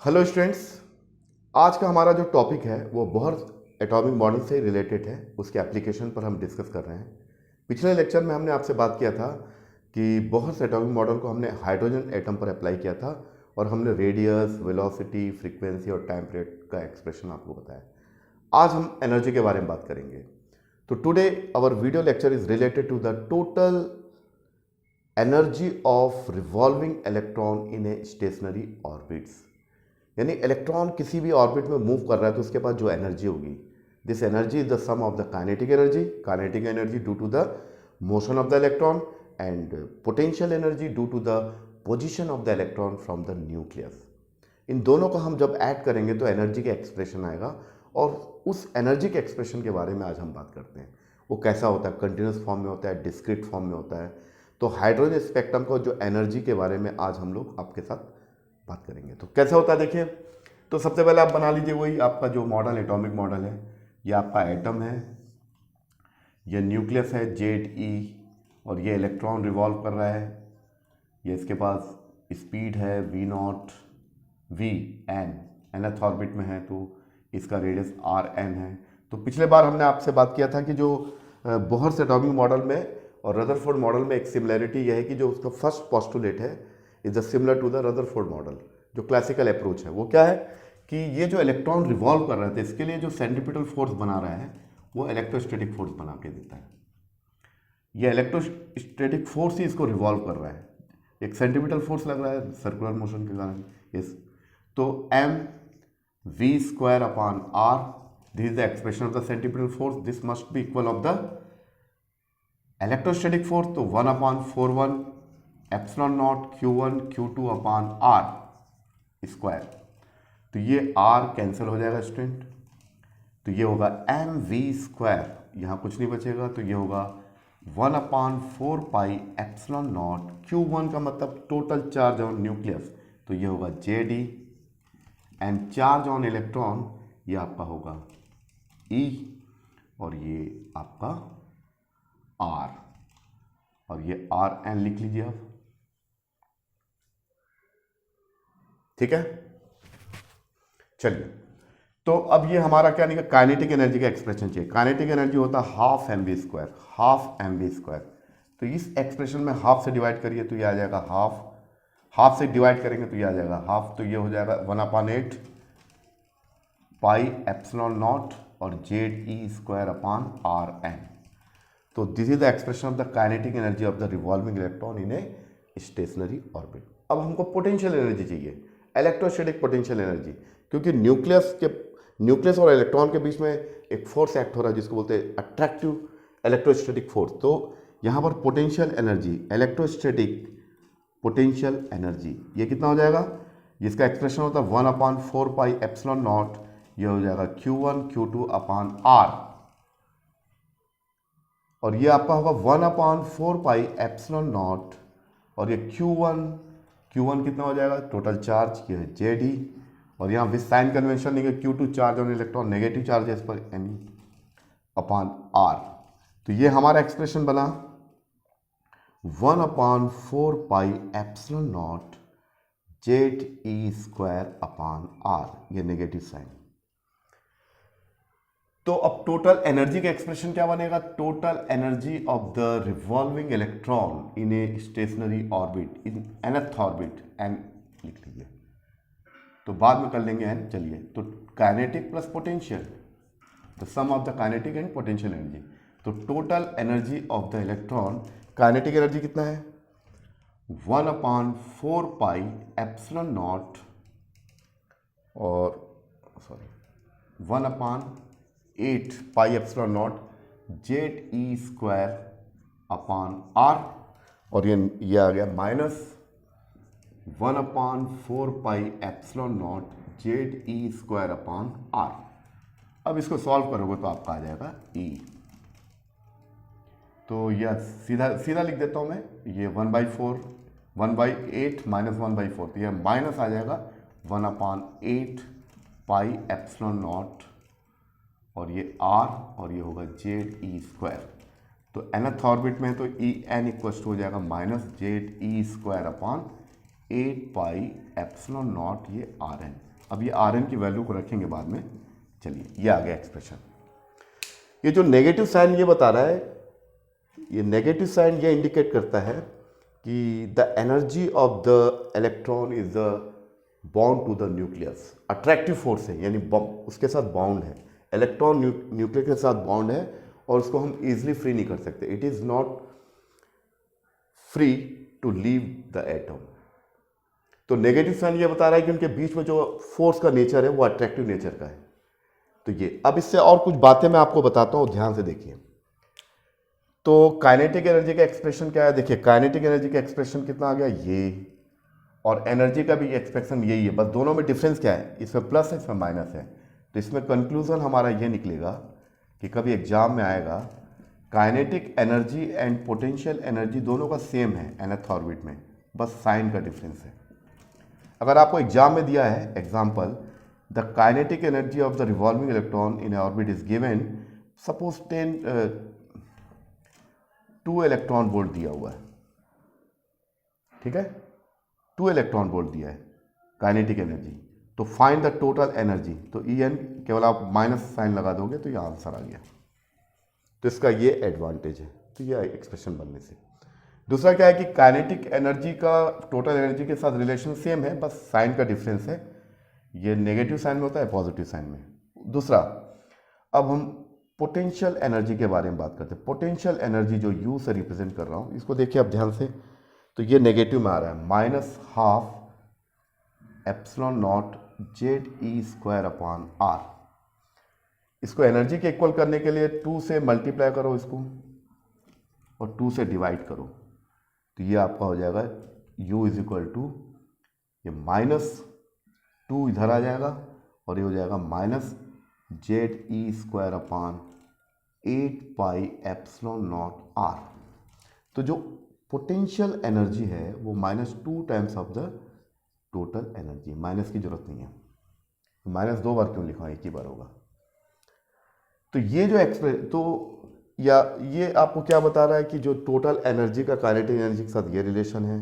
Hello students. आज का हमारा जो टॉपिक है वो बोहर एटॉमिक मॉडल से रिलेटेड है। उसके एप्लीकेशन पर हम डिस्कस कर रहे हैं। पिछले लेक्चर में हमने आपसे बात किया था कि बोहर एटॉमिक मॉडल को हमने हाइड्रोजन एटम पर अप्लाई किया था और हमने रेडियस, वेलोसिटी, फ्रीक्वेंसी और टाइम पीरियड का एक्सप्रेशन आपको बताया। आज हम एनर्जी के बारे में बात करेंगे। तो today our video lecture is related to the total energy of revolving electron in a stationary orbits. यानी इलेक्ट्रॉन किसी भी ऑर्बिट में मूव कर रहा है तो उसके पास जो एनर्जी होगी, this energy is the sum of the kinetic energy due to the motion of the electron and potential energy due to the position of the electron from the nucleus. इन दोनों को हम जब ऐड करेंगे तो energy का expression आएगा और उस एनर्जी के एक्सप्रेशन के बारे में आज हम बात करते हैं। वो कैसा होता है, कंटिन्यूस फॉर्म में होता है, डिस्क्रीट फॉर्म में होता है। तो हाइड्रोजन स्पेक्ट्रम को जो एनर्जी के बारे में आज हम लोग आपके साथ बात करेंगे। तो कैसे होता है देखिए। तो सबसे पहले आप बना लीजिए वही आपका जो मॉडल, एटॉमिक मॉडल है। ये आपका एटम है, ये न्यूक्लियस है ZE, और ये इलेक्ट्रॉन रिवॉल्व कर रहा है। ये इसके पास स्पीड है V0 Vn, nth ऑर्बिट में है तो इसका रेडियस Rn है। तो पिछले बार हमने आपसे बात किया था कि जो बोहर्स एटॉमिक मॉडल में और रदरफोर्ड मॉडल में एक सिमिलैरिटी यह है कि जो उसका फर्स्ट पोस्टुलेट है is the similar to the Rutherford model. जो क्लासिकल अप्रोच है वो क्या है कि ये जो इलेक्ट्रॉन रिवॉल्व कर रहे थे इसके लिए जो सेंट्रीपिटल फोर्स बना रहा है वो इलेक्ट्रोस्टैटिक फोर्स बना के देता है। ये इलेक्ट्रोस्टैटिक फोर्स ही इसको रिवॉल्व कर रहा है। एक सेंट्रीपिटल फोर्स लग रहा है सर्कुलर मोशन के कारण। यस, तो mv² upon r, this is the expression of the centripetal force. This must be equal of the electrostatic force, तो 1/41 epsilon not Q1 Q2 upon r square. तो ये r cancel हो जाएगा student, तो ये होगा mv², यहाँ कुछ नहीं बचेगा, तो ये होगा 1/4 पाई एप्सिलॉन नॉट Q1 का मतलब टोटल चार्ज ऑन न्यूक्लियस, तो ये होगा Jd, and charge on electron ये आपका होगा E, और ये आपका R, और ये Rn लिख लीजिए आप। ठीक है, चलिए। तो अब ये हमारा क्या निकला, काइनेटिक एनर्जी का एक्सप्रेशन चाहिए। काइनेटिक एनर्जी होता है हाफ mv²। तो इस एक्सप्रेशन में हाफ से डिवाइड करिए तो ये आ जाएगा हाफ से डिवाइड करेंगे तो ये आ जाएगा हाफ, तो ये हो जाएगा 1/8 पाई एप्सिलॉन नॉट और ZE² अपॉन Rn। तो this is the expression of the kinetic energy of the revolving electron in a stationary orbit. अब हमको पोटेंशियल एनर्जी चाहिए, इलेक्ट्रोस्टैटिक पोटेंशियल एनर्जी, क्योंकि न्यूक्लियस और इलेक्ट्रॉन के बीच में एक फोर्स एक्ट हो रहा है जिसको बोलते हैं अट्रैक्टिव इलेक्ट्रोस्टैटिक फोर्स। तो यहाँ पर potential energy, electrostatic potential energy, ये कितना हो जाएगा, जिसका एक्सप्रेशन होता है 1/4 पाई एप्सिलॉन नॉट, ये हो जाएगा Q1 Q2 अपॉन R, और ये आपका होगा 1/4 पाई एप्सिलॉन नॉट, और ये Q1 कितना हो जाएगा, टोटल चार्ज ये है Jd, और यहाँ विथ साइन कन्वेंशन नहीं है, Q2 charge on electron, negative charge है इस पर Ne अपॉन R। तो ये हमारा एक्सप्रेशन बना 1/4 pi epsilon nought ZE² upon R, ये नेगेटिव साइन। तो अब टोटल एनर्जी का एक्सप्रेशन क्या बनेगा, total energy of the revolving electron in a stationary orbit in nth orbit, n लिख लीजिए, तो बाद में कर लेंगे n। चलिए, तो kinetic plus potential, the sum of the kinetic and potential energy. तो total energy of the electron, kinetic energy कितना है 1/4 पाई एप्सिलॉन नॉट, और 1/8 pi epsilon nought ZE² upon R, और ये आ गया minus 1/4 pi epsilon nought ZE² upon R। अब इसको सॉल्व करोगे तो आपका आ जाएगा E। तो यह सीधा लिख देता हूं मैं, ये 1/8 माइनस 1/4, तो यह माइनस आ जाएगा 1/8 पाई एप्सिलॉन नॉट, और ये R, और ये होगा ZE²। तो nth ऑर्बिट में तो En इक्वल हो जाएगा minus ZE² upon 8 pi epsilon not ये Rn। अब ये आर एन की वैल्यू को रखेंगे बाद में। चलिए ये आ गया एक्सप्रेशन। ये जो नेगेटिव साइन ये बता रहा है, ये नेगेटिव साइन ये इंडिकेट करता है कि the energy of the electron is the bond to the nucleus. Attractive force है, यानी उसके साथ बॉन्ड है, इलेक्ट्रॉन न्यूक्लियस के साथ बॉन्ड है और उसको हम इजीली फ्री नहीं कर सकते। It is not free to leave the atom. तो नेगेटिव साइन ये बता रहा है कि उनके बीच में जो फोर्स का नेचर है वो अट्रैक्टिव नेचर का है। तो ये अब इससे और कुछ बातें मैं आपको बताता हूँ, ध्यान से देखिए। तो काइनेटिक एनर्जी का एक्सप्रेशन क्या है, देखिए काइनेटिक एनर्जी का एक्सप्रेशन कितना आ गया ये, और एनर्जी का भी एक्सप्रेशन यही है, बस दोनों में डिफरेंस क्या है, इसमें प्लस है इसमें माइनस है। तो इसमें कंक्लूजन हमारा ये निकलेगा कि कभी एग्जाम में आएगा kinetic energy and potential energy दोनों का सेम है nth ऑर्बिट में, बस साइन का डिफरेंस है। अगर आपको एग्जाम में दिया है example, the kinetic energy of the revolving electron in orbit is given, suppose 2 electron volt दिया हुआ है, ठीक है, 2 इलेक्ट्रॉन वोल्ट दिया है काइनेटिक एनर्जी। तो फाइंड द टोटल एनर्जी, तो ई एन केवल आप माइनस साइन लगा दोगे तो ये आंसर आ गया। तो इसका ये एडवांटेज है, तो ये एक्सप्रेशन बनने से। दूसरा क्या है कि काइनेटिक एनर्जी का टोटल एनर्जी के साथ रिलेशन सेम है, बस साइन का डिफरेंस है, ये नेगेटिव साइन में होता है पॉजिटिव साइन में। दूसरा, अब हम पोटेंशियल एनर्जी के बारे में बात करते हैं। पोटेंशियल एनर्जी जो यू से रिप्रेजेंट कर रहा हूँ, इसको देखिए आप ध्यान से, तो ये नेगेटिव में आ रहा है, -12 एप्सिलॉन नॉट जेड ई स्क्वायर अपॉन आर। इसको एनर्जी के इक्वल करने के लिए 2 से मल्टीप्लाई करो इसको और 2 से डिवाइड करो, तो ये आपका हो जाएगा u इज इक्वल टू, ये -2 इधर आ जाएगा और ये हो जाएगा Z E square upon 8 pi epsilon not R. तो जो पोटेंशियल एनर्जी है वो -2 times of the total energy, minus की जरूरत नहीं है, -2 बार क्यों लिखा, एक ही बार होगा। तो ये जो तो या ये आपको क्या बता रहा है कि जो टोटल एनर्जी का काइनेटिक एनर्जी के साथ ये रिलेशन है,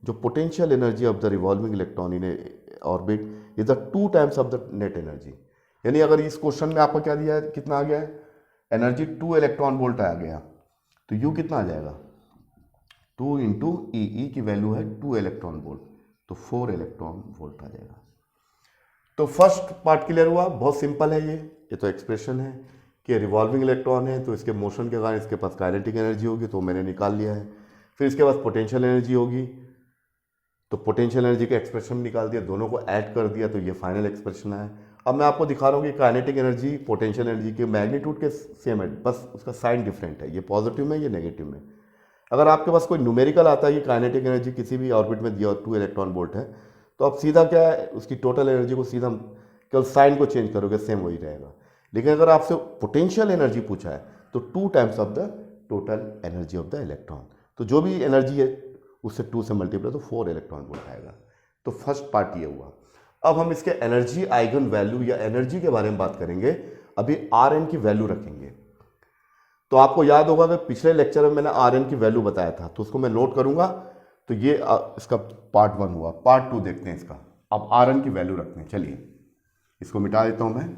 जो potential energy of the revolving electron in orbit is the 2 times of the net energy. यानी अगर इस क्वेश्चन में आपको क्या दिया है, कितना आ गया है, एनर्जी 2 इलेक्ट्रॉन वोल्ट आ गया, तो यू कितना आ जाएगा, 2 इंटू ई की वैल्यू है 2 इलेक्ट्रॉन वोल्ट, तो 4 इलेक्ट्रॉन वोल्ट आ जाएगा। तो फर्स्ट पार्ट क्लियर हुआ, बहुत सिंपल है ये तो एक्सप्रेशन है कि रिवॉल्विंग इलेक्ट्रॉन है तो इसके मोशन के कारण इसके पास काइनेटिक एनर्जी होगी, तो मैंने निकाल लिया है। फिर इसके पास पोटेंशियल एनर्जी होगी, तो पोटेंशियल एनर्जी का एक्सप्रेशन निकाल दिया, दोनों को ऐड कर दिया, तो ये फाइनल एक्सप्रेशन है। अब मैं आपको दिखा रहा हूँ कि काइनेटिक एनर्जी पोटेंशियल एनर्जी के मैग्नीट्यूड के सेम है, बस उसका साइन डिफरेंट है, ये पॉजिटिव में ये नेगेटिव में। अगर आपके पास कोई न्यूमेरिकल आता है कि काइनेटिक एनर्जी किसी भी ऑर्बिट में दिया और 2 इलेक्ट्रॉन वोल्ट है, तो आप सीधा क्या है, उसकी टोटल एनर्जी को सीधा केवल साइन को चेंज करोगे, सेम वही रहेगा। लेकिन अगर आपसे पोटेंशियल एनर्जी पूछा है तो 2 times of the total energy of the electron, तो जो भी एनर्जी है उससे 2 से मल्टीप्लाई, तो 4 इलेक्ट्रॉन वोल्ट आएगा। तो फर्स्ट पार्ट ये हुआ। अब हम इसके एनर्जी आइगन वैल्यू या एनर्जी के बारे में बात करेंगे। अभी आर एन की वैल्यू रखेंगे। तो आपको याद होगा कि पिछले लेक्चर में मैंने आर एन की वैल्यू बताया था, तो उसको मैं नोट करूंगा। तो ये इसका पार्ट 1 हुआ। पार्ट 2 देखते हैं इसका। अब आर एन की वैल्यू रखते हैं, चलिए इसको मिटा देता हूं मैं।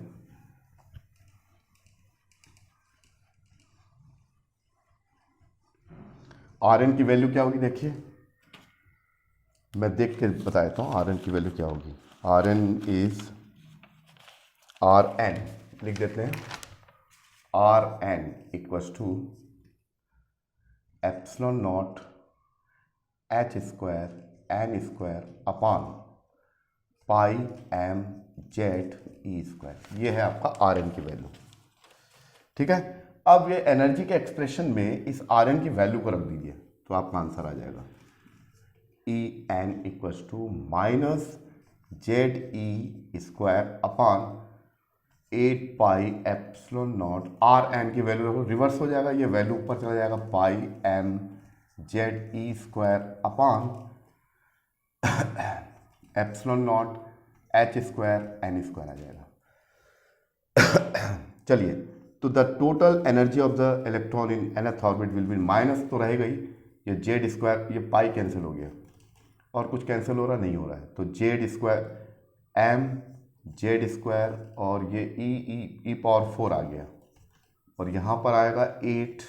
आर एन की वैल्यू क्या होगी, देखिए मैं देख के बता देता हूँ आर एन की वैल्यू क्या होगी। R N is R N, लिख देते हैं, R N equals to epsilon not H square N square upon pi M Z E square. ये है आपका आर एन की वैल्यू, ठीक है। अब ये एनर्जी के एक्सप्रेशन में इस आर एन की वैल्यू को रख दीजिए, तो आपका आंसर आ जाएगा E n equals to Z E square upon 8 pi epsilon not. R n की वैल्यू रिवर्स हो जाएगा, ये वैल्यू ऊपर चला जाएगा, pi M Z E square upon epsilon not H square N square आ जाएगा। चलिए, तो the total energy of the electron in nth orbit will be, minus तो रहेगा ही, ये जेड स्क्वायर, ये पाई कैंसिल हो गया और कुछ कैंसिल हो रहा नहीं हो रहा है, तो Z square M Z square और ये ई पावर 4 आ गया, और यहाँ पर आएगा 8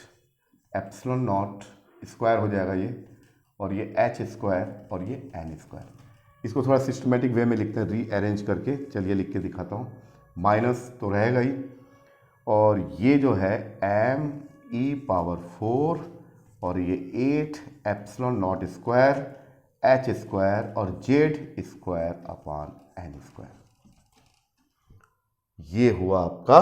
एप्सिलॉन नॉट स्क्वायर हो जाएगा ये, और ये एच स्क्वायर और ये एन स्क्वायर। इसको थोड़ा सिस्टमेटिक वे में लिखते हैं रीअरेंज करके, चलिए लिख के दिखाता हूँ। माइनस तो रहेगा ही, और ये जो है एम ई पावर 4 और ये 8 epsilon not square H square और Z square upon N square. ये हुआ आपका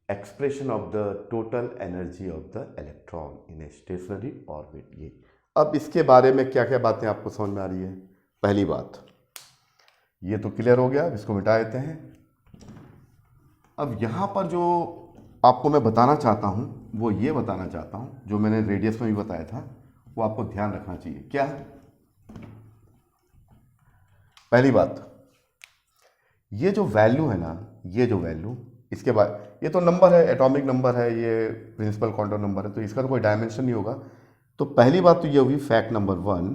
expression of the total energy of the electron in a stationary orbit. ये अब इसके बारे में क्या क्या बातें आपको समझ में आ रही है? पहली बात, ये तो क्लियर हो गया, अब इसको मिटा देते हैं। अब यहाँ पर जो आपको मैं बताना चाहता हूँ वो ये बताना चाहता हूँ, जो मैंने रेडियस में भी बताया था वो आपको ध्यान रखना चाहिए। क्या? पहली बात, ये जो वैल्यू है ना, ये जो वैल्यू, इसके बाद ये तो नंबर है, एटॉमिक नंबर है, ये प्रिंसिपल क्वांटम नंबर है, तो इसका तो कोई डायमेंशन नहीं होगा। तो पहली बात तो ये हुई फैक्ट नंबर 1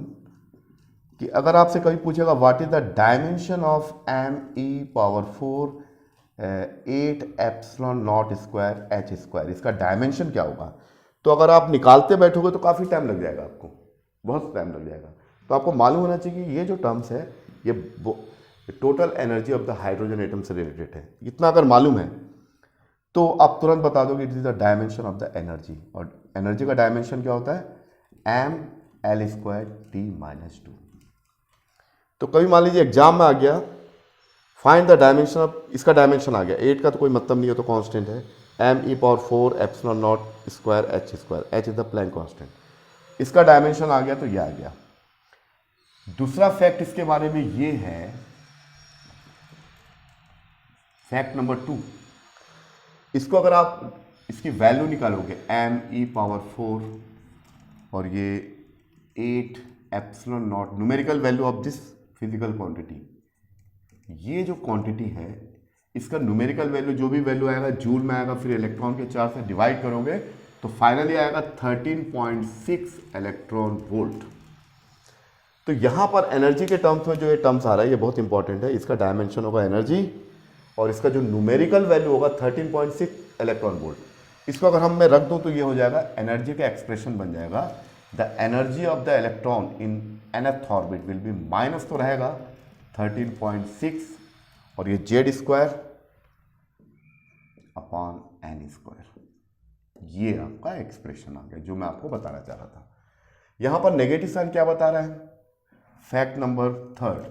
कि अगर आपसे कभी पूछेगा what is the dimension of M E power 4 8 epsilon not square H square, इसका डायमेंशन क्या होगा, तो अगर आप निकालते बैठोगे तो काफ़ी टाइम लग जाएगा, आपको बहुत टाइम लग जाएगा। तो आपको मालूम होना चाहिए कि ये जो टर्म्स है ये total energy of the hydrogen atom से रिलेटेड है। इतना अगर मालूम है तो आप तुरंत बता दोगे it is the dimension of the energy, और एनर्जी का डायमेंशन क्या होता है? M L square T minus 2। तो कभी मान लीजिए एग्जाम में आ गया फाइंड द डायमेंशन ऑफ, इसका डायमेंशन आ गया 8 का तो कोई मतलब नहीं है, तो कांस्टेंट है M E power 4 epsilon not square H square, H is the Planck constant, इसका डायमेंशन आ गया, तो ये आ गया। दूसरा फैक्ट इसके बारे में ये है, फैक्ट नंबर 2, इसको अगर आप इसकी वैल्यू निकालोगे एम ई पावर 4 और ये 8 epsilon not, numerical value of this physical quantity, ये जो क्वांटिटी है इसका न्यूमेरिकल वैल्यू जो भी वैल्यू आएगा जूल में आएगा, फिर इलेक्ट्रॉन के चार्ज से डिवाइड करोगे तो फाइनली आएगा 13.6 इलेक्ट्रॉन वोल्ट। तो यहाँ पर एनर्जी के टर्म्स में जो ये टर्म्स आ रहा है ये बहुत इंपॉर्टेंट है, इसका डायमेंशन होगा एनर्जी और इसका जो न्यूमेरिकल वैल्यू होगा 13.6 इलेक्ट्रॉन वोल्ट। इसको अगर हम मैं रख दूं तो ये हो जाएगा एनर्जी का एक्सप्रेशन बन जाएगा, the energy of the electron in nth orbit will be, minus तो रहेगा 13.6 और ये Z square upon N square. ये आपका एक्सप्रेशन आ गया जो मैं आपको बताना चाह रहा था। यहां पर नेगेटिव साइन क्या बता रहा है? Fact number 3,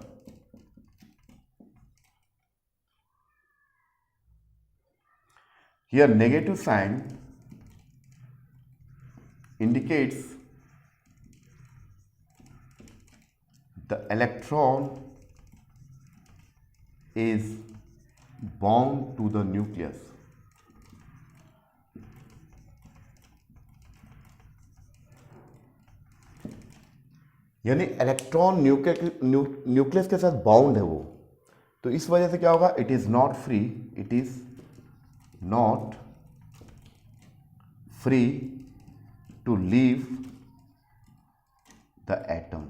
here negative sign indicates the electron is bound to the nucleus. यानी इलेक्ट्रॉन न्यूक्लियस के साथ बाउंड है वो, तो इस वजह से क्या होगा? It is not free, it is not free to leave the atom।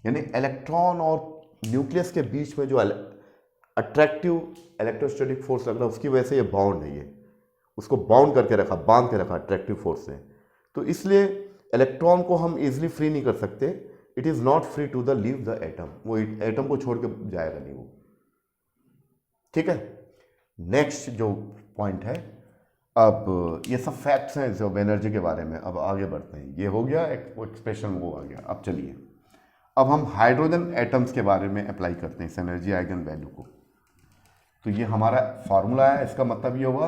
यानी इलेक्ट्रॉन और न्यूक्लियस के बीच में जो अट्रैक्टिव इलेक्ट्रोस्टैटिक फोर्स लग रहा है उसकी वजह से ये बाउंड है, ये उसको बाउंड करके रखा, बांध के रखा अट्रैक्टिव फोर्स से। तो इसलिए इलेक्ट्रॉन को हम इजीली फ्री नहीं कर सकते, it is not free to the leave the atom, वो एटम को छोड़ के जाएगा नहीं वो। ठीक है, नेक्स्ट जो पॉइंट है, अब ये सब फैक्ट्स हैं जो एनर्जी के बारे में। अब आगे बढ़ते हैं, ये हो गया एक्सप्रेशन, वो आ गया। अब चलिए अब हम हाइड्रोजन एटम्स के बारे में अप्लाई करते हैं इस एनर्जी आइगन वैल्यू को। तो ये हमारा फॉर्मूला है, इसका मतलब ये होगा,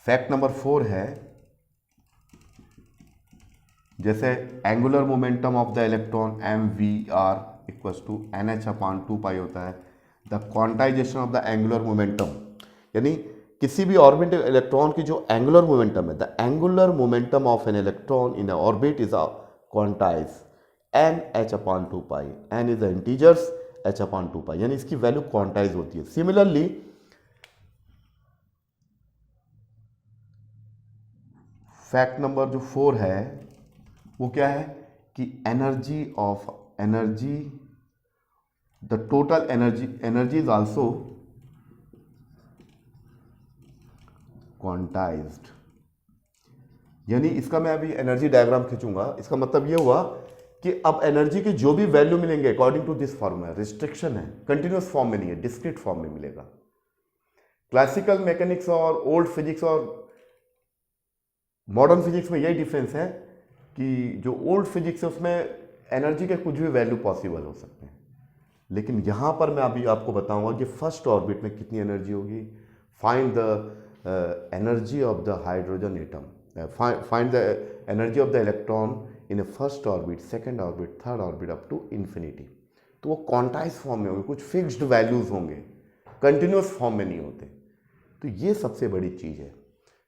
फैक्ट नंबर 4 है, जैसे angular momentum of the electron M V R equals to N H upon 2 pi होता है। The quantization of the angular momentum, यानी किसी भी ऑर्बिट इलेक्ट्रॉन की जो एंगुलर मोमेंटम है, the angular momentum of an electron in orbit is quantize N H upon 2 pi, N is the integers, H upon 2 pi, यानी इसकी value quantize होती है। सिमिलरली फैक्ट नंबर जो 4 है वो क्या है कि energy the total energy is also quantized. यानी इसका मैं अभी एनर्जी डायग्राम खींचूंगा, इसका मतलब ये हुआ कि अब एनर्जी के जो भी वैल्यू मिलेंगे according to this formula, restriction है, कंटिन्यूअस फॉर्म में नहीं है, डिस्क्रीट फॉर्म में मिलेगा। क्लासिकल मैकेनिक्स और ओल्ड फिजिक्स और मॉडर्न फिजिक्स में यही डिफरेंस है कि जो ओल्ड फिजिक्स है उसमें एनर्जी के कुछ भी वैल्यू पॉसिबल हो सकते हैं, लेकिन यहां पर मैं अभी आपको बताऊंगा कि फर्स्ट ऑर्बिट में कितनी एनर्जी होगी। Find the energy of the hydrogen atom, find the energy of the electron in a first orbit, second orbit, third orbit up to infinity. तो वो क्वांटाइज फॉर्म में होंगे, कुछ फिक्स्ड वैल्यूज होंगे, continuous form में नहीं होते। तो ये सबसे बड़ी चीज़ है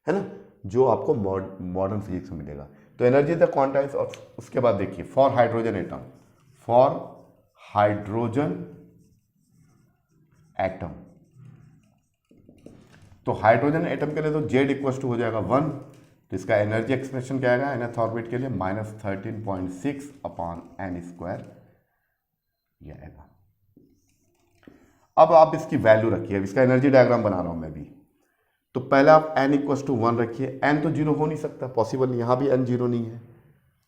ना, जो आपको मॉडर्न फिजिक्स में मिलेगा। तो एनर्जी द क्वांटाइज। और उसके बाद देखिए for hydrogen atom, for hydrogen atom, तो हाइड्रोजन एटम के लिए तो Z इक्वल टू हो जाएगा 1, तो इसका एनर्जी एक्सप्रेशन क्या आएगा nth ऑर्बिट के लिए -13.6 अपॉन n स्क्वायर, ये आएगा। अब आप इसकी वैल्यू रखिए, अब इसका एनर्जी डायग्राम बना रहा हूं मैं भी। तो पहले आप n इक्वल टू 1 रखिए, n तो 0 हो नहीं सकता, पॉसिबल नहीं, यहाँ भी n 0 नहीं है,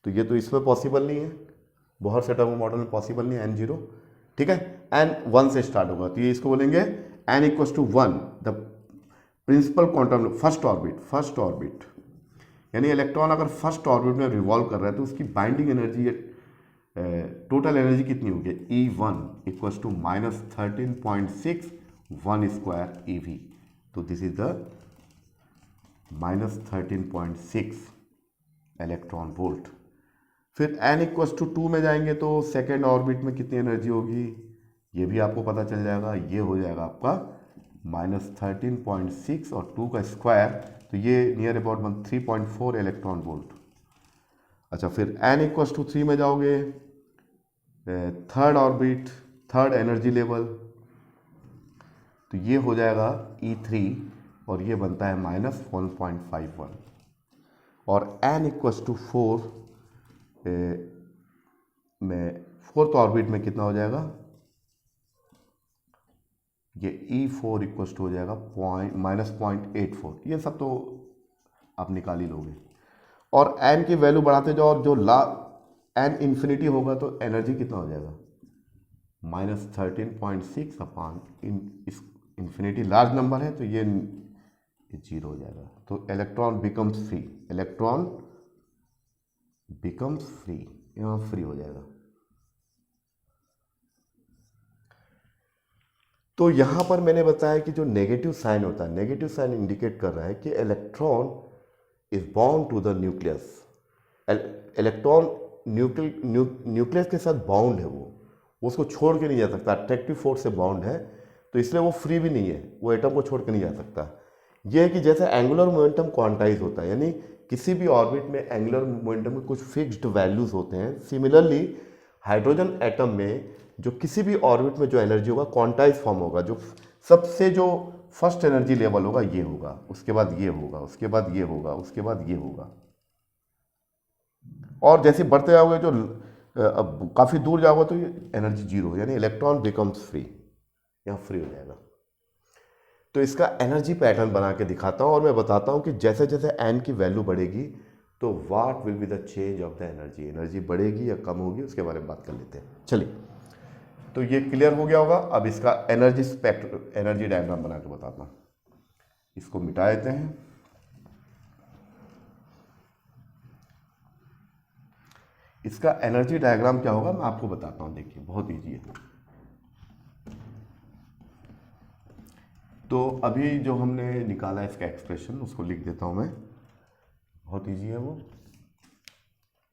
तो ये तो इसमें पॉसिबल नहीं है, बहुत से टर्म मॉडल में पॉसिबल नहीं है n 0, ठीक है। n 1 से स्टार्ट होगा, तो ये इसको बोलेंगे n equal to 1 the principal quantum first orbit, यानी इलेक्ट्रॉन अगर फर्स्ट ऑर्बिट में रिवॉल्व कर रहा है तो उसकी बाइंडिंग एनर्जी, टोटल एनर्जी कितनी होगी, E1 equal to -13.6 1 square EV, तो this is the -13.6 electron volt. फिर n इक्वल टू 2 में जाएंगे तो सेकेंड ऑर्बिट में कितनी एनर्जी होगी, ये भी आपको पता चल जाएगा, ये हो जाएगा आपका -13.6 और 2 का स्क्वायर, तो ये नियर अबाउट 3.4 इलेक्ट्रॉन वोल्ट। अच्छा, फिर n इक्वल टू 3 में जाओगे, third orbit, third energy level, तो ये हो जाएगा E3 और ये बनता है -1.51। और n इक्वल टू 4 में फोर्थ ऑर्बिट में कितना हो जाएगा, ये E4 इक्वल टू हो जाएगा -0.84। ये सब तो आप निकाल ही लोगे। और n की वैल्यू बढ़ाते जाओ और जो n इन्फिनिटी होगा तो एनर्जी कितना हो जाएगा, -13.6 अपॉन इन्फिनिटी लार्ज नंबर है तो ये 0 हो जाएगा। तो electron becomes free, electron becomes free, यहाँ फ्री हो जाएगा। तो यहाँ पर मैंने बताया कि जो नेगेटिव साइन होता है, नेगेटिव साइन इंडिकेट कर रहा है कि electron is bound to the nucleus. Electron nucleus के साथ बाउंड है, वो उसको छोड़ के नहीं जा सकता, अट्रैक्टिव फोर्स से बाउंड है, तो इसलिए वो फ्री भी नहीं है, वो एटम को छोड़ के नहीं जा सकता। यह है कि जैसे एंगुलर मोमेंटम क्वांटाइज होता है, यानी किसी भी ऑर्बिट में एंगुलर मोमेंटम में कुछ फिक्स्ड वैल्यूज होते हैं, सिमिलरली हाइड्रोजन एटम में जो किसी भी ऑर्बिट में जो एनर्जी होगा क्वांटाइज फॉर्म होगा, जो सबसे जो फर्स्ट एनर्जी लेवल होगा ये होगा, उसके बाद ये होगा, उसके बाद ये होगा, उसके बाद ये होगा। और जैसे बढ़ते जाओगे जो अब काफ़ी दूर जाओगे तो ये एनर्जी 0, यानी इलेक्ट्रॉन बिकम्स फ्री, यहाँ फ्री हो जाएगा। तो इसका एनर्जी पैटर्न बना के दिखाता हूँ और मैं बताता हूँ कि जैसे जैसे n की वैल्यू बढ़ेगी तो what will be the change of the energy, energy बढ़ेगी या कम होगी, उसके बारे में बात कर लेते हैं। चलिए, तो ये क्लियर हो गया होगा। अब इसका एनर्जी स्पेक्ट्रम, एनर्जी डायग्राम बना के बताता हूँ। इसको मिटा देते हैं। इसका एनर्जी डायग्राम क्या होगा मैं आपको बताता हूँ, देखिए बहुत ईजी है। तो अभी जो हमने निकाला इसका एक्सप्रेशन उसको लिख देता हूँ मैं, बहुत ईजी है वो।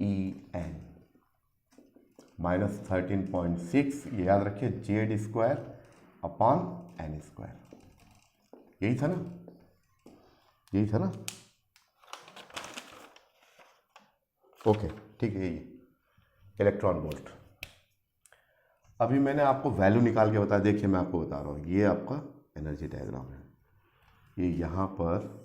En -13.6, ये याद रखिए, Z square upon n square, यही था ना, यही था ना, ओके ठीक है, यही इलेक्ट्रॉन वोल्ट। अभी मैंने आपको वैल्यू निकाल के बताया, देखिए मैं आपको बता रहा हूँ, ये आपका एनर्जी डायग्राम है, ये यहाँ पर,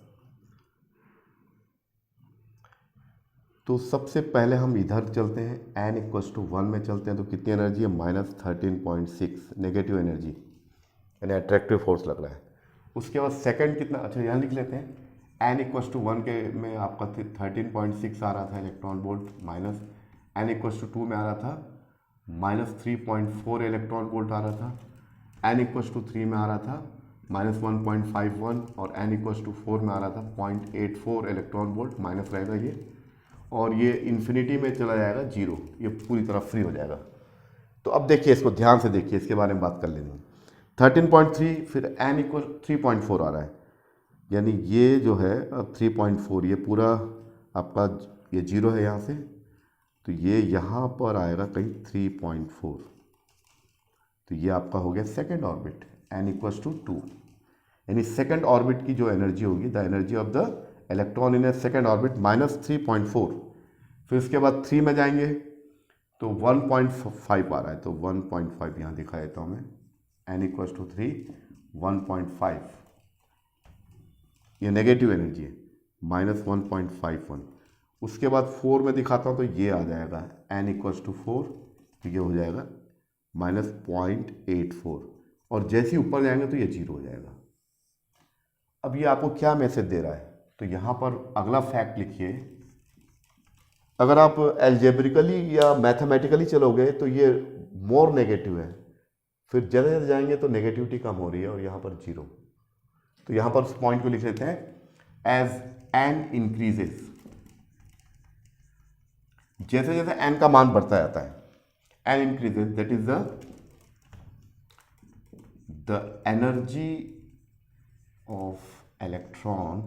तो सबसे पहले हम इधर चलते हैं, n इक्वल्स टू 1 में चलते हैं, तो कितनी एनर्जी है, -13.6 नेगेटिव एनर्जी, यानी अट्रैक्टिव फोर्स लग रहा है। उसके बाद सेकंड कितना, अच्छा यहाँ लिख लेते हैं, n इक्वल्स टू 1 के में आपका 13.6 आ रहा था electron volt, minus n equals to 2 में आ रहा था -3.4 इलेक्ट्रॉन वोल्ट आ रहा था, n इक्वल्स टू 3 में आ रहा था -1.51 और n इक्वल्स टू 4 में आ रहा था 0.84 इलेक्ट्रॉन वोल्ट, माइनस रहेगा ये, और ये इन्फिनिटी में चला जाएगा 0, ये पूरी तरह फ्री हो जाएगा। तो अब देखिए, इसको ध्यान से देखिए, इसके बारे में बात कर लेनी है। 13.3 फिर n इक्वल 3.4 आ रहा है, यानी ये जो है 3.4, ये पूरा आपका ये 0 है यहाँ से, तो ये यहाँ पर आएगा कहीं 3.4, तो ये आपका हो गया second orbit, n equals to 2, यानी सेकेंड ऑर्बिट की जो एनर्जी होगी, the energy of the electron in a second orbit -3.4। फिर उसके बाद 3 में जाएंगे तो 1.5 आ रहा है, तो 1.5 यहाँ दिखा देता हूँ मैं, n इक्वल्स टू 3, 1.5, ये नेगेटिव एनर्जी है, -1.51। उसके बाद 4 में दिखाता हूँ तो ये आ जाएगा n इक्वल्स टू 4, तो ये हो जाएगा -0.84, और जैसे ही ऊपर जाएंगे तो ये 0 हो जाएगा। अब ये आपको क्या मैसेज दे रहा है, तो यहाँ पर अगला फैक्ट लिखिए, अगर आप एल्जेब्रिकली या मैथमेटिकली चलोगे तो ये मोर नेगेटिव है, फिर जैसे जैसे जाएंगे तो नेगेटिविटी कम हो रही है, और यहाँ पर 0, तो यहाँ पर उस पॉइंट को लिख लेते हैं, एज n इंक्रीजेस, जैसे जैसे n का मान बढ़ता जाता है, n increases, that is the energy of electron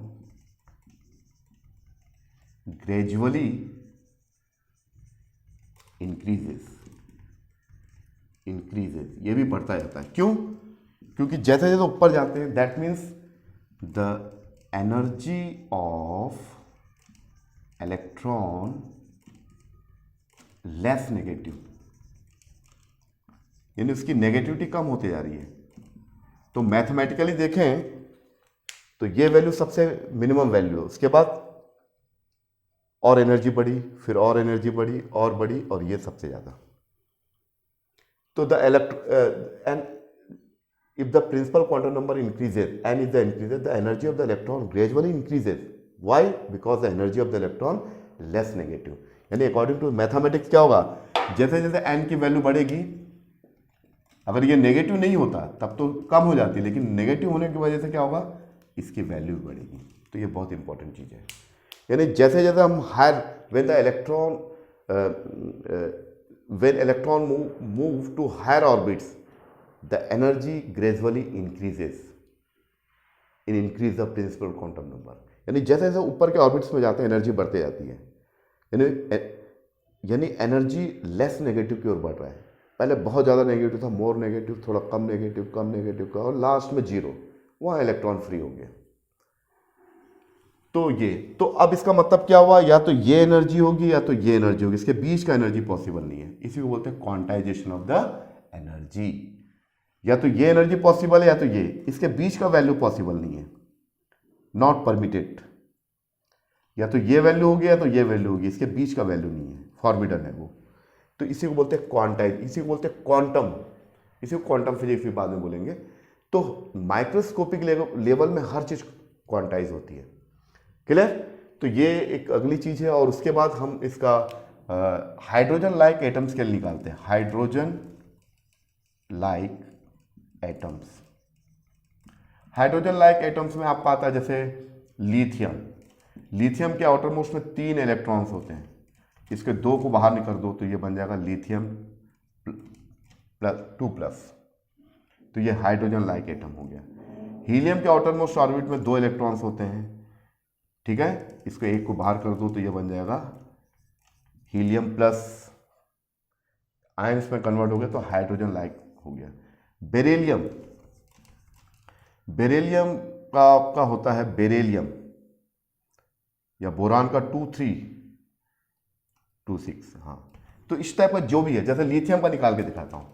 gradually increases, ये भी बढ़ता जाता है। क्यों? क्योंकि जैसे जैसे ऊपर जाते हैं, that means the energy of electron less negative, यानी उसकी नेगेटिविटी कम होती जा रही है। तो मैथमेटिकली देखें तो ये वैल्यू सबसे मिनिमम वैल्यू है, उसके बाद और एनर्जी बढ़ी, फिर और एनर्जी बढ़ी और बढ़ी, और ये सबसे ज़्यादा। तो the end if the principal quantum number increases, n is the increases, the energy of the electron gradually increases, why? Because the energy of the electron less negative, यानी अकॉर्डिंग टू मैथमेटिक्स क्या होगा, जैसे जैसे n की value बढ़ेगी, अगर ये negative नहीं होता तब तो कम हो जाती, लेकिन नेगेटिव होने की वजह से क्या होगा, इसकी वैल्यू बढ़ेगी। तो ये बहुत इंपॉर्टेंट चीज़ है, यानी जैसे जैसे हम higher, when the electron when electron move to higher orbits, the energy gradually increases in increase the principal quantum number, यानी जैसे जैसे ऊपर के ऑर्बिट्स में जाते हैं एनर्जी बढ़ते जाती है, यानी एनर्जी लेस नेगेटिव की ओर बढ़ रहा है। पहले बहुत ज़्यादा नेगेटिव था, मोर नेगेटिव, थोड़ा कम नेगेटिव का, और लास्ट में 0, वहाँ इलेक्ट्रॉन फ्री हो गया। तो अब इसका मतलब क्या हुआ, या तो ये एनर्जी होगी या तो ये एनर्जी होगी, इसके बीच का एनर्जी पॉसिबल नहीं है, इसी को बोलते हैं क्वांटाइजेशन ऑफ द एनर्जी। या तो ये एनर्जी पॉसिबल है या तो ये, इसके बीच का वैल्यू पॉसिबल नहीं है, नॉट परमिटेड। या तो ये वैल्यू होगी या तो ये वैल्यू होगी, इसके बीच का वैल्यू नहीं है, फॉरबिडन है वो। तो इसी को बोलते हैं क्वांटाइज, इसी को बोलते हैं क्वांटम, इसी को क्वांटम फिजिक्स भी बाद में बोलेंगे। तो माइक्रोस्कोपिक लेवल में हर चीज क्वांटाइज होती है, क्लियर? तो ये एक अगली चीज है। और उसके बाद हम इसका हाइड्रोजन लाइक एटम स्केल निकालते हैं, hydrogen like atoms. Hydrogen like atoms में आपका आता है जैसे लिथियम, लिथियम के आउटर मोस्ट में 3 इलेक्ट्रॉन्स होते हैं, इसके 2 को बाहर निकाल दो तो ये बन जाएगा लिथियम +2+, तो ये हाइड्रोजन लाइक एटम हो गया। हीलियम के आउटर मोस्ट ऑर्बिट में 2 इलेक्ट्रॉन्स होते हैं, ठीक है, इसको एक को बाहर कर दो तो ये बन जाएगा हीलियम प्लस, आयंस में कन्वर्ट हो गया तो हाइड्रोजन लाइक हो गया। बेरिलियम, बेरिलियम का आपका होता है बेरिलियम या बोरान का 2326, हाँ। तो इस टाइप का जो भी है, जैसे लिथियम का निकाल के दिखाता हूं,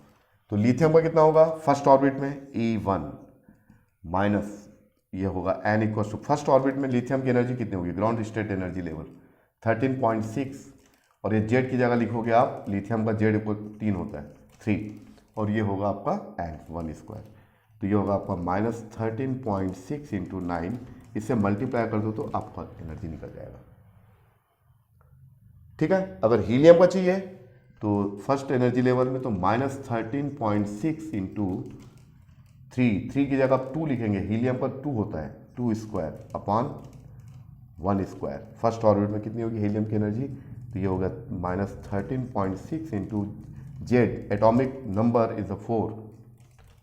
तो लिथियम का कितना होगा फर्स्ट ऑर्बिट में E1 माइनस ये होगा n equal to, first orbit में लिथियम की एनर्जी कितनी होगी, ग्राउंड स्टेट एनर्जी लेवल, 13.6, और ये जेड की जगह लिखोगे आप, लिथियम का जेड इक्वल 3 होता है 3, और ये होगा आपका एन 1 स्क्वायर, तो ये होगा आपका -13.6 इंटू 9, इससे मल्टीप्लाई कर दो तो आपका एनर्जी निकल जाएगा। ठीक है, अगर हीलियम का चाहिए तो फर्स्ट एनर्जी लेवल में तो -13.6 इंटू 3 की जगह आप 2 लिखेंगे, हीलियम का 2 होता है 2 square upon 1 square. First orbit में कितनी होगी हीलियम की एनर्जी, तो ये होगा -13.6 into Z, atomic number is 4,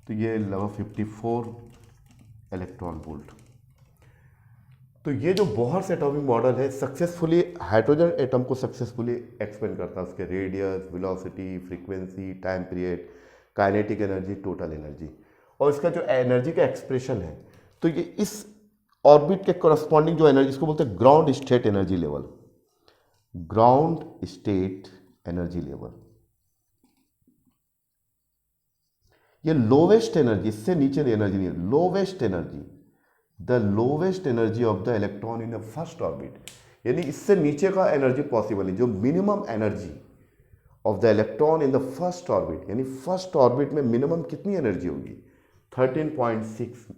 तो ये लगा 54 इलेक्ट्रॉन वोल्ट। तो ये जो बोहर्स एटॉमिक मॉडल है सक्सेसफुली हाइड्रोजन एटम को सक्सेसफुली एक्सपेंड करता है, उसके radius, velocity, frequency, time period, kinetic energy, total energy, और इसका जो एनर्जी का एक्सप्रेशन है, तो ये इस ऑर्बिट के करस्पॉन्डिंग जो एनर्जी, इसको बोलते हैं ground state energy level, ground state energy level. ये लोवेस्ट एनर्जी, इससे नीचे एनर्जी नहीं है, lowest energy, the lowest energy of the electron in the first orbit, यानी इससे नीचे का एनर्जी पॉसिबल है, जो minimum energy of the electron in the first orbit, यानी फर्स्ट ऑर्बिट में मिनिमम कितनी एनर्जी होगी 13.6,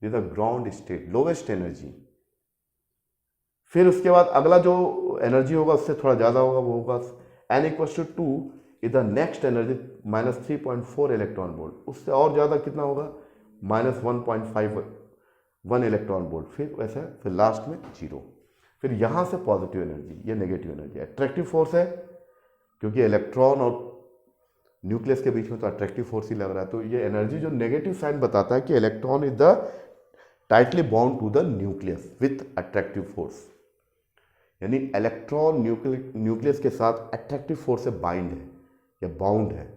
ये the ground state lowest energy. फिर उसके बाद अगला जो एनर्जी होगा उससे थोड़ा ज़्यादा होगा, वो होगा n = 2 is the next energy -3.4 electron volt, उससे और ज़्यादा कितना होगा -1.51 इलेक्ट्रॉन वोल्ट, फिर वैसे फिर लास्ट में 0, फिर यहाँ से पॉजिटिव एनर्जी, ये नेगेटिव एनर्जी। अट्रैक्टिव फोर्स है, क्योंकि इलेक्ट्रॉन और न्यूक्लियस के बीच में तो अट्रैक्टिव फोर्स ही लग रहा है, तो ये एनर्जी जो नेगेटिव साइन बताता है कि electron is the tightly bound to the nucleus with attractive force, यानी इलेक्ट्रॉन न्यूक्लियस के साथ अट्रैक्टिव फोर्स से बाइंड है या बाउंड है,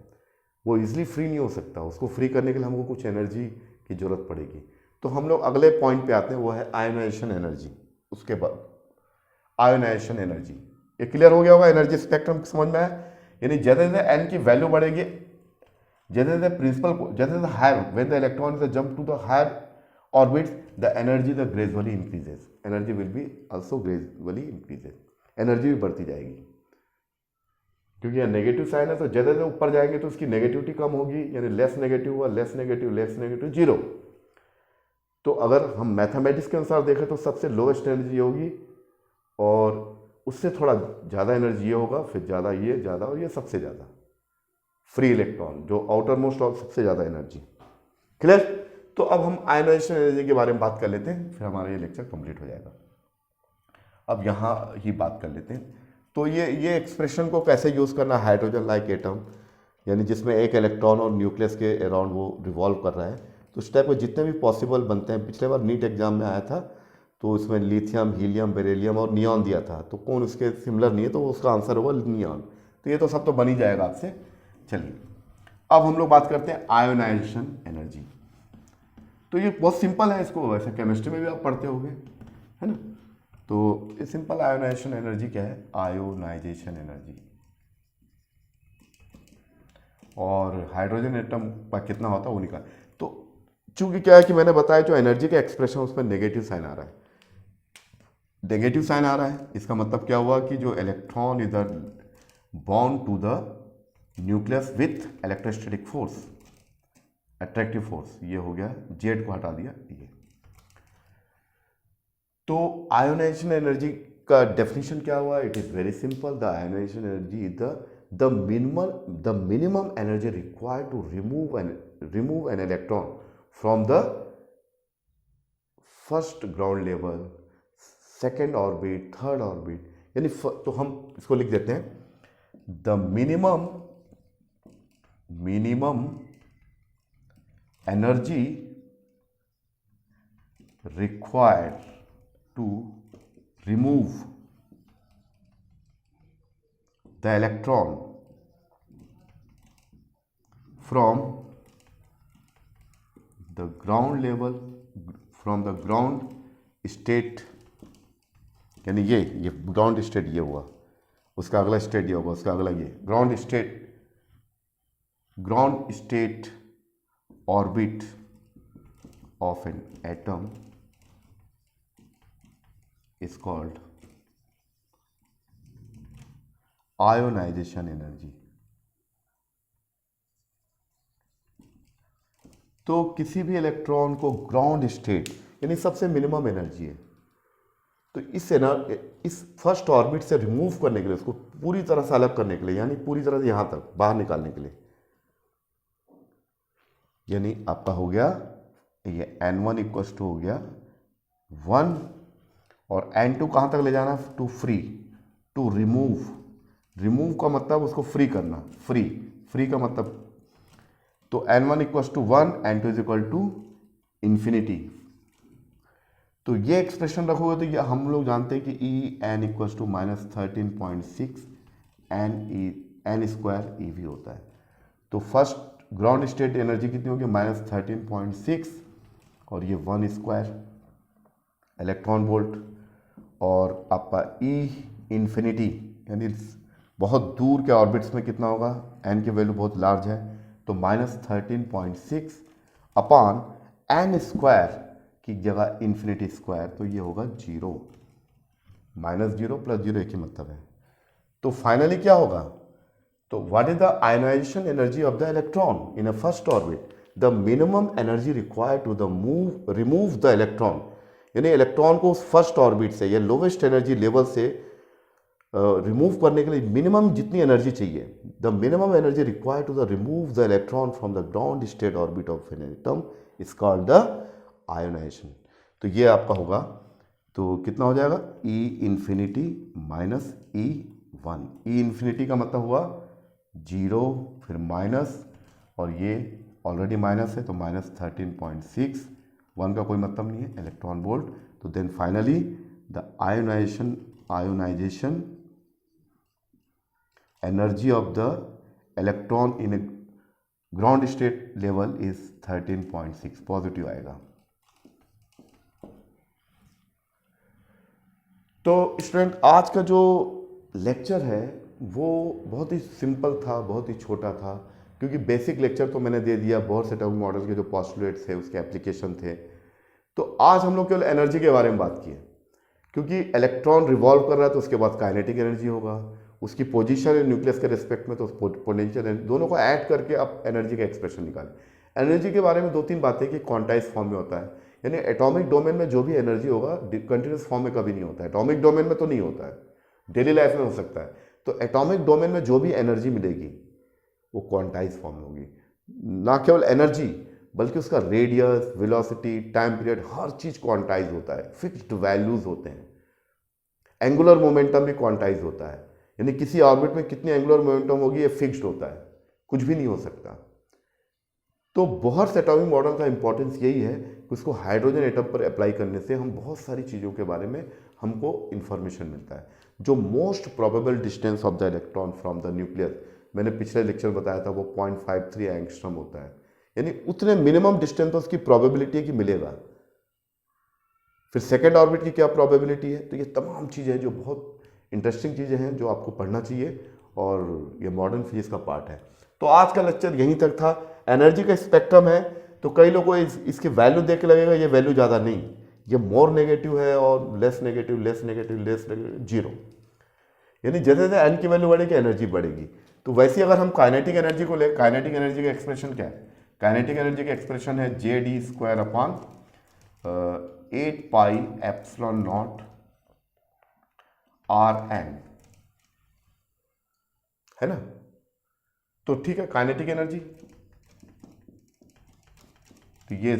वो इजिली फ्री नहीं हो सकता, उसको फ्री करने के लिए हमको कुछ एनर्जी की जरूरत पड़ेगी। तो हम लोग अगले पॉइंट पे आते हैं, वो है आयोनाइजेशन एनर्जी। उसके बाद आयोनाइजेशन एनर्जी, ये क्लियर हो गया होगा, एनर्जी स्पेक्ट्रम समझ में आया, यानी जैसे जैसे एन की वैल्यू बढ़ेगी, जैसे जैसे प्रिंसिपल जैसे जैसे higher when the electron is jump to the higher orbits the energy the gradually increases, energy will be also gradually increases, energy भी बढ़ती जाएगी, क्योंकि यह नेगेटिव साइन है, तो जैसे जैसे ऊपर जाएंगे तो उसकी नेगेटिविटी कम होगी, यानी लेस नेगेटिव हुआ, लेस नेगेटिव 0। तो अगर हम मैथमेटिक्स के अनुसार देखें तो सबसे लोवेस्ट एनर्जी होगी, और उससे थोड़ा ज़्यादा एनर्जी ये होगा, फिर ज़्यादा ये, ज़्यादा, और ये सबसे ज़्यादा फ्री इलेक्ट्रॉन जो आउटर मोस्ट और सबसे ज़्यादा एनर्जी। क्लियर? तो अब हम आयोनाइजेशन एनर्जी के बारे में बात कर लेते हैं, फिर हमारा ये लेक्चर कंप्लीट हो जाएगा। अब यहाँ ही बात कर लेते हैं, तो ये एक्सप्रेशन को कैसे यूज़ करना, हाइड्रोजन लाइक एटम, यानी जिसमें एक इलेक्ट्रॉन और न्यूक्लियस के अराउंड वो रिवॉल्व कर रहा है, तो उस टाइप के जितने भी पॉसिबल बनते हैं, पिछले बार नीट एग्जाम में आया था, तो इसमें लिथियम, हीलियम, बेरिलियम और नियॉन दिया था, तो कौन उसके सिमिलर नहीं है, तो उसका आंसर होगा नियॉन। तो ये तो सब तो बन ही जाएगा आपसे। चलिए अब हम लोग बात करते हैं आयोनाइजेशन एनर्जी। तो ये बहुत सिंपल है, इसको वैसे केमिस्ट्री में भी आप पढ़ते होंगे, है ना। तो ये सिंपल आयोनाइजेशन एनर्जी क्या है, आयोनाइजेशन एनर्जी, और हाइड्रोजन एटम पर कितना होता है वो निकाल। तो चूंकि क्या है कि मैंने बताया जो एनर्जी का एक्सप्रेशन उसमें नेगेटिव साइन आ रहा है, नेगेटिव साइन आ रहा है, इसका मतलब क्या हुआ कि जो electron is bond to the nucleus with electrostatic force, attractive force, ये हो गया, जेड को हटा दिया ये। तो आयोनाइजेशन एनर्जी का डेफिनेशन क्या हुआ, it is very simple, the ionization energy is the minimum energy required to remove an electron from the first ground level, second orbit, third orbit, यानी तो हम इसको लिख देते हैं, the minimum energy required to remove the electron from the ground level, from the ground state, यानी ये ground state ये हुआ, उसका अगला स्टेट ये होगा, उसका अगला ये ground state orbit of an atom is called ionization energy. तो किसी भी इलेक्ट्रॉन को ग्राउंड स्टेट यानी सबसे मिनिमम एनर्जी है, तो इस फर्स्ट ऑर्बिट से रिमूव करने के लिए, उसको पूरी तरह से अलग करने के लिए, यानी पूरी तरह से यहां तक बाहर निकालने के लिए, यानी आपका हो गया ये N1 इक्वल टू हो गया 1 और N2 कहां तक ले जाना, टू फ्री, टू रिमूव का मतलब उसको फ्री करना, फ्री का मतलब, तो N1 equal to 1, N2 is equal to infinity. तो ये एक्सप्रेशन रखोगे तो ये हम लोग जानते हैं कि E n equal to -13.6 n square EV होता है। तो फर्स्ट ग्राउंड स्टेट एनर्जी कितनी होगी, -13.6 और ये 1 स्क्वायर इलेक्ट्रॉन वोल्ट, और आपका E इन्फिनिटी यानी बहुत दूर के ऑर्बिट्स में कितना होगा, n की वैल्यू बहुत लार्ज है, तो -13.6 अपॉन n स्क्वायर की जगह इन्फिनिटी स्क्वायर, तो ये होगा 0, -0 + 0 एक ही मतलब है। तो फाइनली क्या होगा, तो what is the ionization energy of the electron in a first orbit, the minimum energy required to the remove the electron, यानी इलेक्ट्रॉन को उस फर्स्ट ऑर्बिट से या लोवेस्ट एनर्जी लेवल से रिमूव करने के लिए मिनिमम जितनी एनर्जी चाहिए, the minimum energy required to the remove the electron from the ground state orbit of an atom is called the ionization. तो ये आपका होगा, तो कितना हो जाएगा, E infinity minus E1, E infinity का मतलब हुआ 0 फिर माइनस, और ये ऑलरेडी माइनस है तो -13.6, 1 का कोई मतलब नहीं है, इलेक्ट्रॉन वोल्ट। तो then finally the ionization energy of the electron in a ground state level is 13.6, positive आएगा। तो स्टूडेंट आज का जो लेक्चर है वो बहुत ही सिंपल था, बहुत ही छोटा था, क्योंकि बेसिक लेक्चर तो मैंने दे दिया, बोह्र एटॉमिक मॉडल के जो पॉस्टुलेट्स थे उसके एप्लीकेशन थे। तो आज हम लोग केवल एनर्जी के बारे में बात किए, क्योंकि इलेक्ट्रॉन रिवॉल्व कर रहा है तो उसके बाद काइनेटिक एनर्जी होगा, उसकी पोजीशन है न्यूक्लियस के रिस्पेक्ट में, तो पोटेंशियल एनर्जी, दोनों को ऐड करके आप एनर्जी का एक्सप्रेशन निकालें। एनर्जी के बारे में 2-3 बातें कि क्वांटाइज फॉर्म में होता है, यानी एटॉमिक डोमेन में जो भी एनर्जी होगा कंटिन्यूस फॉर्म में कभी नहीं होता है, एटॉमिक डोमेन में तो नहीं होता है, डेली लाइफ में हो सकता है। तो एटॉमिक डोमेन में जो भी एनर्जी मिलेगी वो क्वांटाइज फॉर्म में होगी, ना केवल एनर्जी बल्कि उसका रेडियस, वेलोसिटी, टाइम पीरियड, हर चीज क्वांटाइज होता है, फिक्स्ड वैल्यूज होते हैं। एंगुलर मोमेंटम भी क्वांटाइज होता है, यानी किसी ऑर्बिट में कितनी एंगुलर मोमेंटम होगी ये फिक्स्ड होता है, कुछ भी नहीं हो सकता। तो बोह्र एटॉमिक मॉडल का इंपॉर्टेंस यही है कि उसको हाइड्रोजन एटम पर अप्लाई करने से हम बहुत सारी चीज़ों के बारे में हमको इंफॉर्मेशन मिलता है। जो most probable distance of the electron from the nucleus, मैंने पिछले लेक्चर बताया था, वो 0.53 एंगस्ट्रॉम होता है, यानी उतने मिनिमम डिस्टेंस पर उसकी प्रोबेबिलिटी है कि मिलेगा। फिर सेकेंड ऑर्बिट की क्या प्रोबेबिलिटी है, तो ये तमाम चीज़ें हैं जो बहुत इंटरेस्टिंग चीज़ें हैं जो आपको पढ़ना चाहिए, और ये मॉडर्न फिजिक्स का पार्ट है। तो आज का लेक्चर यहीं तक था। एनर्जी का स्पेक्ट्रम है, तो कई लोगों को इसकी वैल्यू देख के लगेगा ये वैल्यू ज़्यादा नहीं, ये मोर नेगेटिव है और less negative, less negative, less negative, 0, यानी जैसे जैसे एन की वैल्यू बढ़ेगी एनर्जी बढ़ेगी। तो वैसे अगर हम काइनेटिक एनर्जी को ले, काइनेटिक एनर्जी का एक्सप्रेशन क्या है, काइनेटिक एनर्जी का एक्सप्रेशन है JD² अपॉन 8πε0 Rn, है ना। तो ठीक है, काइनेटिक एनर्जी तो ये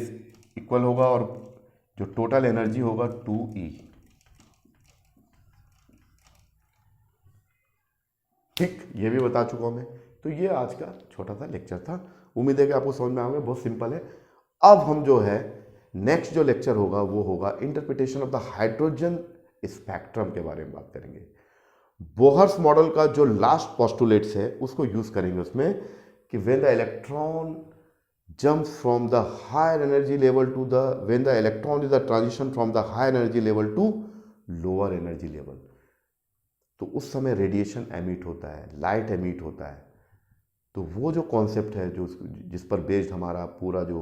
इक्वल होगा, और जो टोटल एनर्जी होगा 2E। ठीक, ये भी बता चुका हूं मैं। तो ये आज का छोटा सा लेक्चर था, उम्मीद है कि आपको समझ में आएगा, बहुत सिंपल है। अब हम जो है नेक्स्ट जो लेक्चर होगा वो होगा interpretation of the hydrogen spectrum के बारे में बात करेंगे। बोहर्स मॉडल का जो लास्ट पोस्टुलेट्स है उसको यूज करेंगे उसमें, कि when the electron jumps from the higher energy level to the, when the electron is the transition from the higher energy level to lower energy level, तो उस समय रेडिएशन एमिट होता है, लाइट एमिट होता है। तो वो जो कॉन्सेप्ट है जो जिस पर बेस्ड हमारा पूरा जो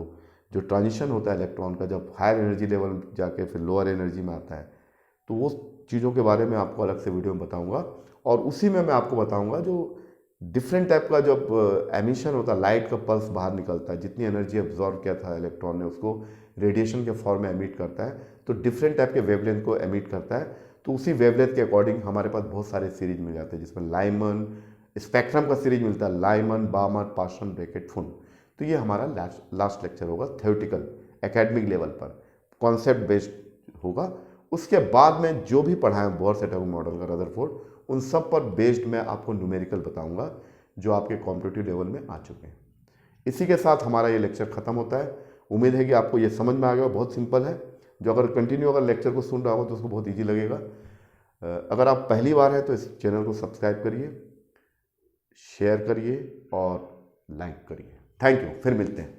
ट्रांजिशन होता है इलेक्ट्रॉन का, जब हायर एनर्जी लेवल जाके फिर लोअर एनर्जी में आता है, तो वो चीज़ों के बारे में आपको अलग से वीडियो में बताऊंगा। और उसी में मैं आपको बताऊंगा जो डिफरेंट टाइप का जब एमिशन होता है, लाइट का पल्स बाहर निकलता है, जितनी एनर्जी एब्जॉर्ब किया था इलेक्ट्रॉन ने उसको रेडिएशन के फॉर्म में एमिट करता है, तो डिफरेंट टाइप के वेवलेंथ को एमिट करता है। तो उसी वेवलेंथ के अकॉर्डिंग हमारे पास बहुत सारे सीरीज मिल जाते हैं, जिसमें लाइमन स्पेक्ट्रम का सीरीज मिलता है, लाइमन, बामर, पार्सन, ब्रैकेट, फुन। तो ये हमारा लास्ट लेक्चर होगा थ्योरेटिकल एकेडमिक लेवल पर, कॉन्सेप्ट बेस्ड होगा। उसके बाद में जो भी पढ़ाएं बोर्स एटॉमिक मॉडल का रदरफोर्ड, उन सब पर बेस्ड मैं आपको न्यूमेरिकल बताऊंगा जो आपके कॉम्पिटिटिव लेवल में आ चुके हैं। इसी के साथ हमारा ये लेक्चर खत्म होता है। उम्मीद है कि आपको ये समझ में आ गया। बहुत सिंपल है, जो अगर कंटिन्यू अगर लेक्चर को सुन रहा हो तो उसको बहुत ईजी लगेगा। अगर आप पहली बार हैं तो इस चैनल को सब्सक्राइब करिए, शेयर करिए और लाइक करिए। थैंक यू, फिर मिलते हैं।